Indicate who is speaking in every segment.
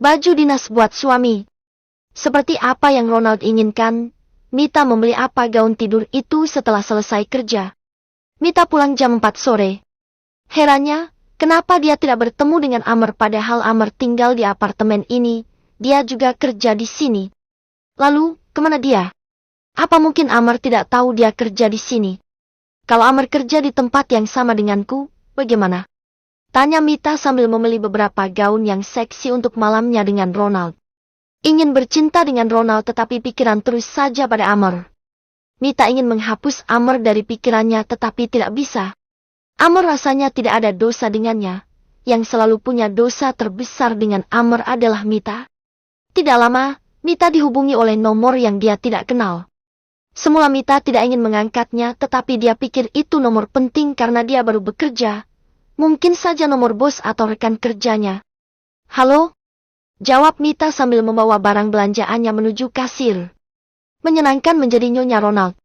Speaker 1: Baju dinas buat suami. Seperti apa yang Ronald inginkan, Mita membeli gaun tidur itu setelah selesai kerja. Mita pulang jam 4 sore. Herannya, kenapa dia tidak bertemu dengan Amr padahal Amr tinggal di apartemen ini, dia juga kerja di sini. Lalu, kemana dia? Apa mungkin Amr tidak tahu dia kerja di sini? Kalau Amr kerja di tempat yang sama denganku, bagaimana? Tanya Mita sambil membeli beberapa gaun yang seksi untuk malamnya dengan Ronald. Ingin bercinta dengan Ronald tetapi pikiran terus saja pada Amr. Mita ingin menghapus Amr dari pikirannya tetapi tidak bisa. Amr rasanya tidak ada dosa dengannya. Yang selalu punya dosa terbesar dengan Amr adalah Mita. Tidak lama, Mita dihubungi oleh nomor yang dia tidak kenal. Semula Mita tidak ingin mengangkatnya tetapi dia pikir itu nomor penting karena dia baru bekerja. Mungkin saja nomor bos atau rekan kerjanya. Halo? Jawab Mita sambil membawa barang belanjaannya menuju kasir. Menyenangkan menjadi Nyonya Ronald.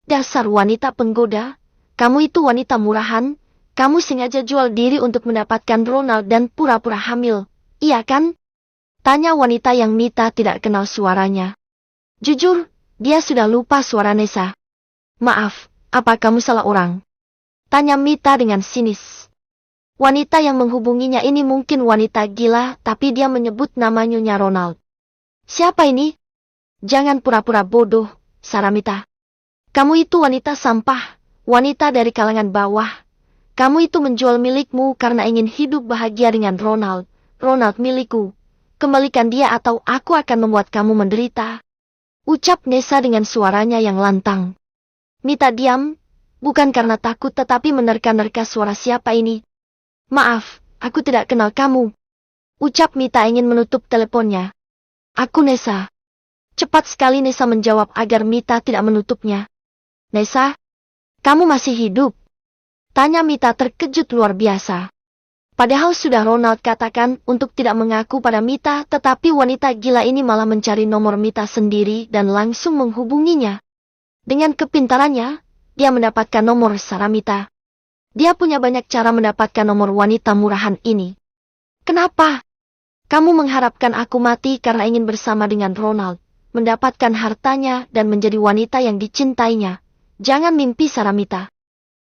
Speaker 1: Dasar wanita penggoda, kamu itu wanita murahan, kamu sengaja jual diri untuk mendapatkan Ronald dan pura-pura hamil, iya kan? Tanya wanita yang Mita tidak kenal suaranya. Jujur, dia sudah lupa suara Nessa. Maaf, apa kamu salah orang? Tanya Mita dengan sinis. Wanita yang menghubunginya ini mungkin wanita gila, tapi dia menyebut nama Nyonya Ronald. Siapa ini? Jangan pura-pura bodoh, sara Mita. Kamu itu wanita sampah, wanita dari kalangan bawah. Kamu itu menjual milikmu karena ingin hidup bahagia dengan Ronald. Ronald milikku. Kembalikan dia atau aku akan membuat kamu menderita. Ucap Nessa dengan suaranya yang lantang. Mita diam, bukan karena takut tetapi menerka-nerka suara siapa ini. Maaf, aku tidak kenal kamu. Ucap Mita ingin menutup teleponnya. Aku Nessa. Cepat sekali Nessa menjawab agar Mita tidak menutupnya. Nessa, kamu masih hidup? Tanya Mita terkejut luar biasa. Padahal sudah Ronald katakan untuk tidak mengaku pada Mita, tetapi wanita gila ini malah mencari nomor Mita sendiri dan langsung menghubunginya. Dengan kepintarannya, dia mendapatkan nomor Sarah Mita. Dia punya banyak cara mendapatkan nomor wanita murahan ini. Kenapa? Kamu mengharapkan aku mati karena ingin bersama dengan Ronald, mendapatkan hartanya dan menjadi wanita yang dicintainya. Jangan mimpi Sarah Mita.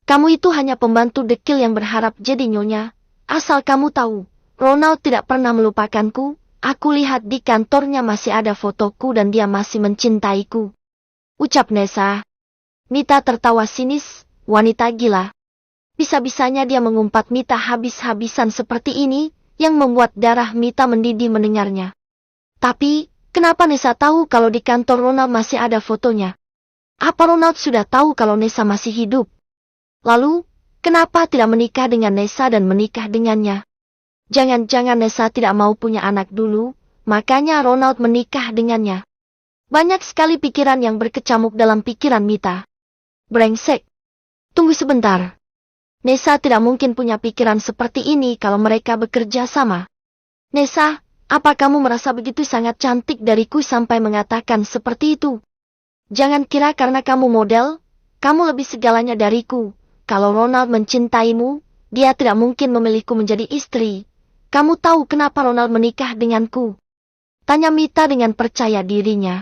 Speaker 1: Kamu itu hanya pembantu dekil yang berharap jadi nyonya. Asal kamu tahu, Ronald tidak pernah melupakanku. Aku lihat di kantornya masih ada fotoku dan dia masih mencintaiku. Ucap Nessa. Mita tertawa sinis, wanita gila. Bisa-bisanya dia mengumpat Mita habis-habisan seperti ini, yang membuat darah Mita mendidih mendengarnya. Tapi, kenapa Nessa tahu kalau di kantor Ronald masih ada fotonya? Apa Ronald sudah tahu kalau Nessa masih hidup? Lalu, kenapa tidak menikah dengan Nessa dan menikah dengannya? Jangan-jangan Nessa tidak mau punya anak dulu, makanya Ronald menikah dengannya. Banyak sekali pikiran yang berkecamuk dalam pikiran Mita. Brengsek. Tunggu sebentar. Nessa tidak mungkin punya pikiran seperti ini kalau mereka bekerja sama. Nessa, apa kamu merasa begitu sangat cantik dariku sampai mengatakan seperti itu? Jangan kira karena kamu model, kamu lebih segalanya dariku. Kalau Ronald mencintaimu, dia tidak mungkin memilihku menjadi istri. Kamu tahu kenapa Ronald menikah denganku? Tanya Mita dengan percaya dirinya.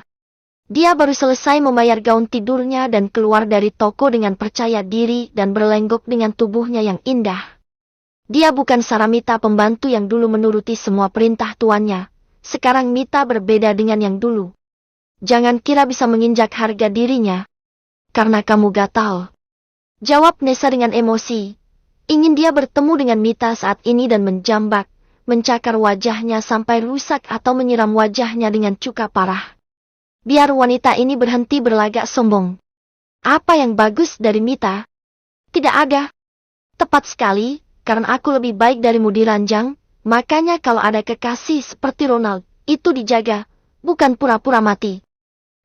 Speaker 1: Dia baru selesai membayar gaun tidurnya dan keluar dari toko dengan percaya diri dan berlenggok dengan tubuhnya yang indah. Dia bukan Sarah Mita pembantu yang dulu menuruti semua perintah tuannya. Sekarang Mita berbeda dengan yang dulu. Jangan kira bisa menginjak harga dirinya. Karena kamu gatal. Jawab Nessa dengan emosi. Ingin dia bertemu dengan Mita saat ini dan menjambak, mencakar wajahnya sampai rusak atau menyiram wajahnya dengan cuka parah. Biar wanita ini berhenti berlagak sombong. Apa yang bagus dari Mita? Tidak ada. Tepat sekali, karena aku lebih baik darimu di ranjang, makanya kalau ada kekasih seperti Ronald, itu dijaga, bukan pura-pura mati.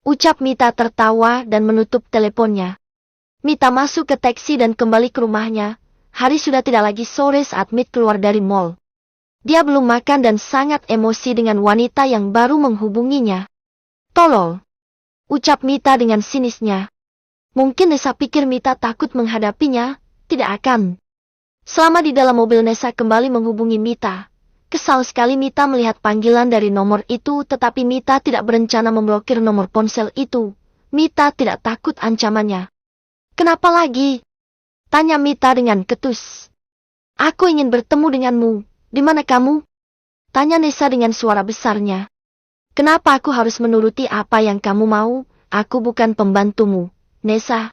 Speaker 1: Ucap Mita tertawa dan menutup teleponnya. Mita masuk ke taksi dan kembali ke rumahnya. Hari sudah tidak lagi sore saat Mit keluar dari mall. Dia belum makan dan sangat emosi dengan wanita yang baru menghubunginya. Tolol. Ucap Mita dengan sinisnya. Mungkin Nessa pikir Mita takut menghadapinya, tidak akan. Selama di dalam mobil Nessa kembali menghubungi Mita. Kesal sekali Mita melihat panggilan dari nomor itu, tetapi Mita tidak berencana memblokir nomor ponsel itu. Mita tidak takut ancamannya. Kenapa lagi? Tanya Mita dengan ketus. Aku ingin bertemu denganmu. Di mana kamu? Tanya Nessa dengan suara besarnya. Kenapa aku harus menuruti apa yang kamu mau? Aku bukan pembantumu, Nessa.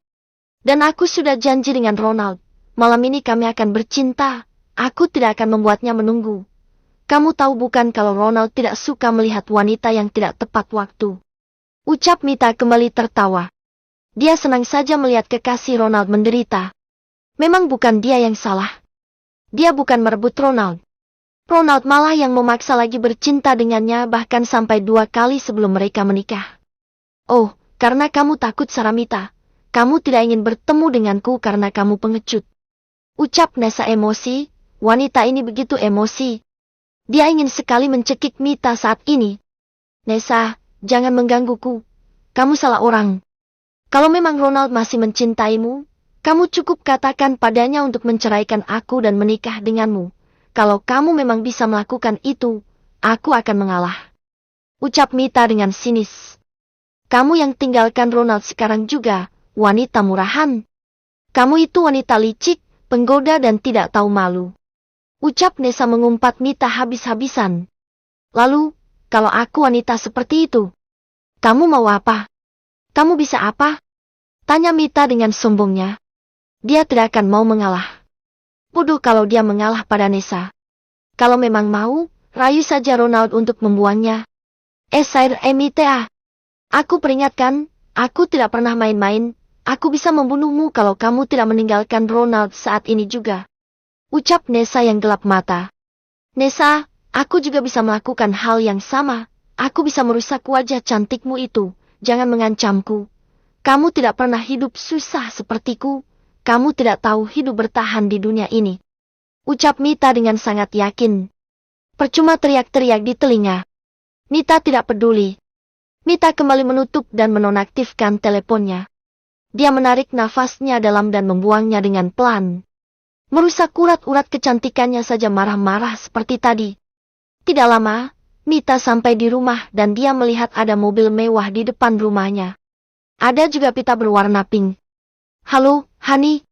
Speaker 1: Dan aku sudah janji dengan Ronald. Malam ini kami akan bercinta. Aku tidak akan membuatnya menunggu. Kamu tahu bukan kalau Ronald tidak suka melihat wanita yang tidak tepat waktu. Ucap Mita kembali tertawa. Dia senang saja melihat kekasih Ronald menderita. Memang bukan dia yang salah. Dia bukan merebut Ronald. Ronald malah yang memaksa lagi bercinta dengannya, bahkan sampai 2 kali sebelum mereka menikah. Oh, karena kamu takut Saramita. Kamu tidak ingin bertemu denganku karena kamu pengecut. Ucap Nessa emosi. Wanita ini begitu emosi. Dia ingin sekali mencekik Mita saat ini. Nessa, jangan menggangguku. Kamu salah orang. Kalau memang Ronald masih mencintaimu, kamu cukup katakan padanya untuk menceraikan aku dan menikah denganmu. Kalau kamu memang bisa melakukan itu, aku akan mengalah. Ucap Mita dengan sinis. Kamu yang tinggalkan Ronald sekarang juga, wanita murahan. Kamu itu wanita licik, penggoda dan tidak tahu malu. Ucap Nessa mengumpat Mita habis-habisan. Lalu, kalau aku wanita seperti itu, kamu mau apa? Kamu bisa apa? Tanya Mita dengan sombongnya. Dia tidak akan mau mengalah. Bodoh kalau dia mengalah pada Nessa. Kalau memang mau, rayu saja Ronald untuk membuangnya. Sair Mita. Aku peringatkan, aku tidak pernah main-main. Aku bisa membunuhmu kalau kamu tidak meninggalkan Ronald saat ini juga. Ucap Nessa yang gelap mata. Nessa, aku juga bisa melakukan hal yang sama. Aku bisa merusak wajah cantikmu itu. Jangan mengancamku. Kamu tidak pernah hidup susah sepertiku. Kamu tidak tahu hidup bertahan di dunia ini. Ucap Mita dengan sangat yakin. Percuma teriak-teriak di telinga. Mita tidak peduli. Mita kembali menutup dan menonaktifkan teleponnya. Dia menarik nafasnya dalam dan membuangnya dengan pelan. Merusak urat-urat kecantikannya saja marah-marah seperti tadi. Tidak lama, Mita sampai di rumah dan dia melihat ada mobil mewah di depan rumahnya. Ada juga pita berwarna pink. Halo, Hani.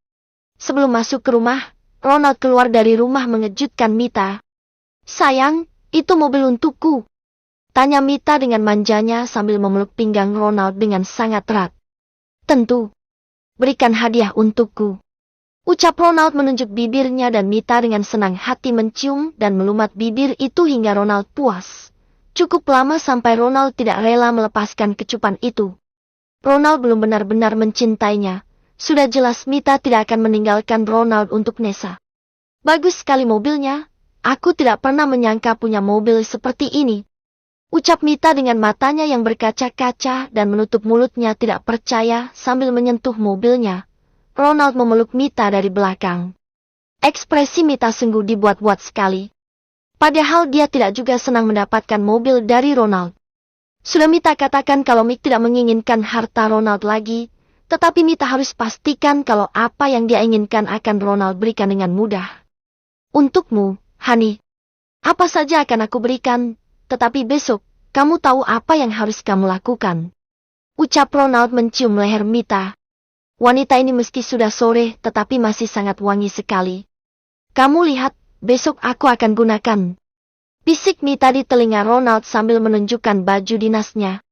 Speaker 1: Sebelum masuk ke rumah, Ronald keluar dari rumah mengejutkan Mita. Sayang, itu mobil untukku. Tanya Mita dengan manjanya sambil memeluk pinggang Ronald dengan sangat erat. Tentu. Berikan hadiah untukku. Ucap Ronald menunjuk bibirnya dan Mita dengan senang hati mencium dan melumat bibir itu hingga Ronald puas. Cukup lama sampai Ronald tidak rela melepaskan kecupan itu. Ronald belum benar-benar mencintainya. Sudah jelas Mita tidak akan meninggalkan Ronald untuk Nessa. Bagus sekali mobilnya. Aku tidak pernah menyangka punya mobil seperti ini. Ucap Mita dengan matanya yang berkaca-kaca dan menutup mulutnya tidak percaya sambil menyentuh mobilnya. Ronald memeluk Mita dari belakang. Ekspresi Mita sungguh dibuat-buat sekali. Padahal dia tidak juga senang mendapatkan mobil dari Ronald. Sudah Mita katakan kalau Mick tidak menginginkan harta Ronald lagi, tetapi Mita harus pastikan kalau apa yang dia inginkan akan Ronald berikan dengan mudah. Untukmu, Hani. Apa saja akan aku berikan, tetapi besok, kamu tahu apa yang harus kamu lakukan. Ucap Ronald mencium leher Mita. Wanita ini meski sudah sore tetapi masih sangat wangi sekali. Kamu lihat, besok aku akan gunakan. Bisik Mita di telinga Ronald sambil menunjukkan baju dinasnya.